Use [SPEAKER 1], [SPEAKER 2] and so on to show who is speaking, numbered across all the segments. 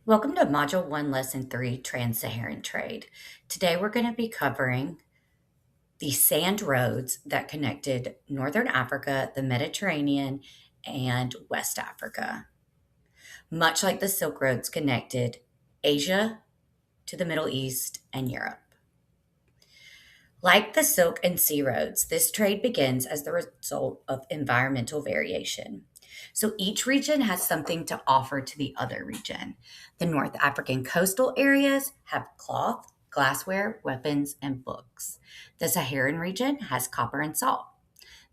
[SPEAKER 1] Welcome to Module 1, Lesson 3, Trans-Saharan Trade. Today we're going to be covering the sand roads that connected Northern Africa, the Mediterranean, and West Africa. Much like the Silk Roads connected Asia to the Middle East and Europe. Like the Silk and Sea Roads, this trade begins as the result of environmental variation. So each region has something to offer to the other region. The North African coastal areas have cloth, glassware, weapons, and books. The Saharan region has copper and salt.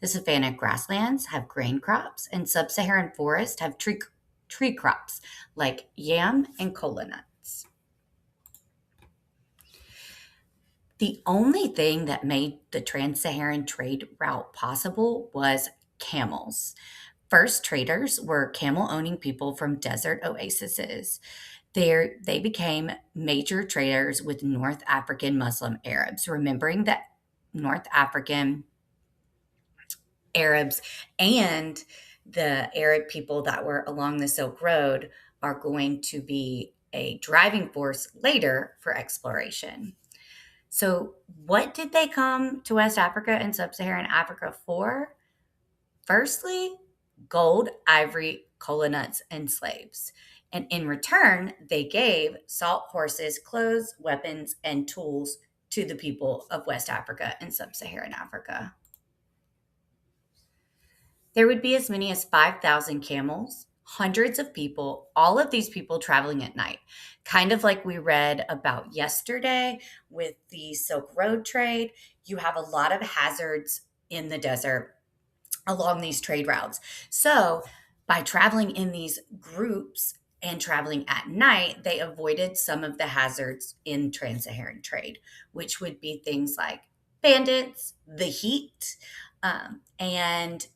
[SPEAKER 1] The savanna grasslands have grain crops, and sub Saharan forests have tree crops like yam and kola nuts. The only thing that made the trans Saharan trade route possible was camels. First traders were camel owning people from desert oases. There, they became major traders with North African Muslim Arabs, remembering that North African Arabs and the Arab people that were along the Silk Road are going to be a driving force later for exploration. So, what did they come to West Africa and Sub Saharan Africa for? Firstly, gold, ivory, kola nuts, and slaves. And in return, they gave salt horses, clothes, weapons, and tools to the people of West Africa and Sub Saharan Africa. There would be as many as 5,000 camels, hundreds of people, all of these people traveling at night, kind of like we read about yesterday with the Silk Road trade. You have a lot of hazards in the desert along these trade routes. So, by traveling in these groups and traveling at night, they avoided some of the hazards in trans Saharan trade, which would be things like bandits, the heat, and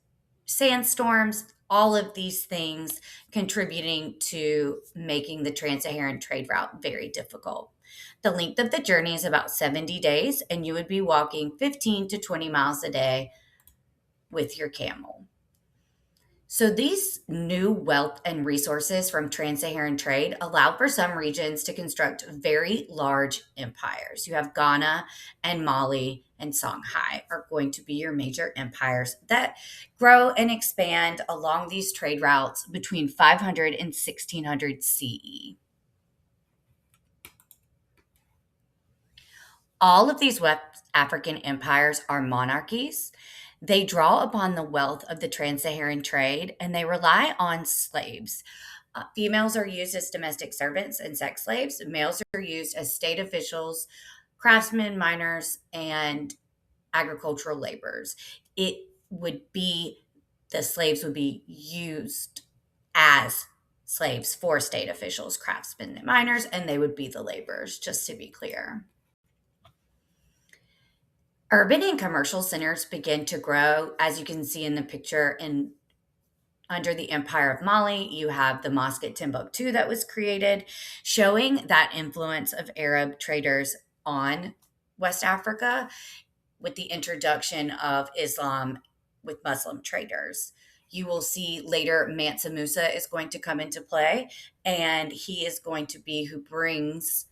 [SPEAKER 1] sandstorms, all of these things contributing to making the trans Saharan trade route very difficult. The length of the journey is about 70 days, and you would be walking 15 to 20 miles a day with your camel. So, these new wealth and resources from trans Saharan trade allowed for some regions to construct very large empires. You have Ghana and Mali and Songhai are going to be your major empires that grow and expand along these trade routes between 500 and 1600 CE. All of these West African empires are monarchies. They draw upon the wealth of the trans Saharan trade and they rely on slaves. Females are used as domestic servants and sex slaves. Males are used as state officials, craftsmen, miners, and agricultural laborers. It would be the slaves would be used as slaves for state officials, craftsmen, and miners, and they would be the laborers, just to be clear. Urban and commercial centers begin to grow, as you can see in the picture. In under the Empire of Mali, you have the mosque at Timbuktu that was created, showing that influence of Arab traders on West Africa with the introduction of Islam with Muslim traders. You will see later Mansa Musa is going to come into play, and he is going to be who brings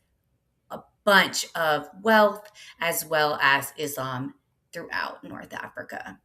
[SPEAKER 1] a bunch of wealth as well as Islam throughout North Africa.